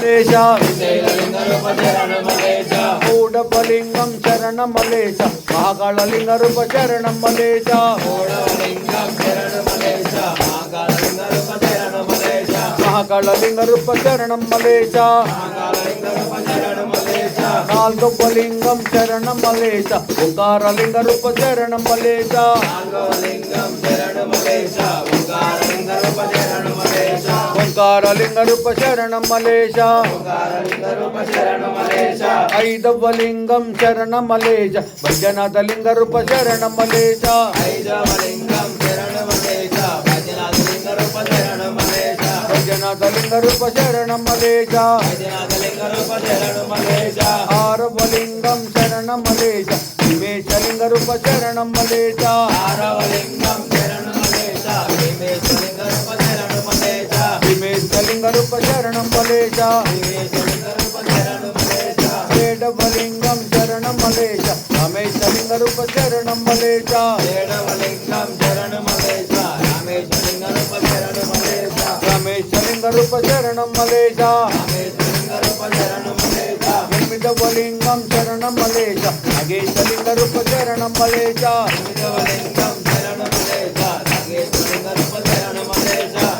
మలేశ మూడపలింగం శరణం మలేశ మహాకాళలింగ రూప శరణం మలేశ మహాకాళలింగ రూప శరణం మలేశ నాల్గవలింగం శరణం మలేశ ఓంకారలింగ రూప శరణం మలేశ ఓంకారలింగ రూప శరణం మలేశ ఐదవలింగం శరణం మలేశ వైద్యనాథలింగ రూప శరణం మలేశ వైద్యనాథలింగ రూప శరణం మలేశ ఆరవలింగం శరణం మలేశ భీమేశలింగ రూప శరణం మలేశ భీమేశలింగ రూప శరణం మలేశ ఏడవలింగం శరణం మలేశ రమేశలింగ రూప శరణం మలేశ రమేశలింగ రూప శరణం మలేశ ఎనిమిదవలింగం శరణం మలేశ నాగేశలింగ రూప శరణం మలేశ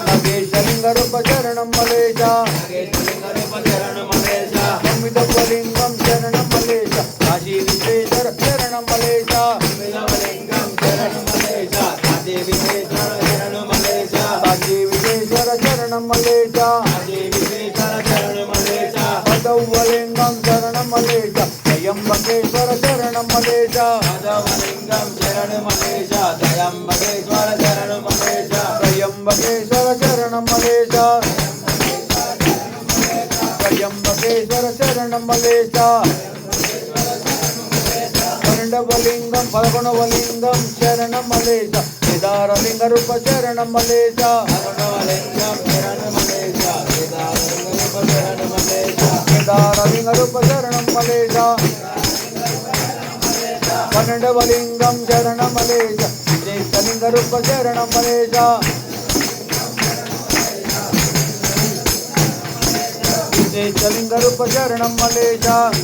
నాగేశలింగ రూప శరణం మలేశ తొమ్మిదవలింగం శరణం మలేశ కాశీ విశ్వేశ్వర శరణం మలేశ కాశీ విశ్వేశ్వర శరణం మలేశ పదవలింగం శరణం మలేశ త్రయంబకేశ్వర శరణం మలేశ త్రయంబకేశ్వర శరణం మలేశ త్రయంబకేశ్వర శరణం మలేశ పన్నెండవలింగం పదకొండవలింగం శరణం మలేశ కేదారలింగ రూప శరణం మలేశ కేదారలింగ రూప శరణం మలేశ పన్నెండవలింగం శరణం మలేశ విజేశలింగ రూప శరణం మలేశ విజేశలింగ రూప శరణం మలేశ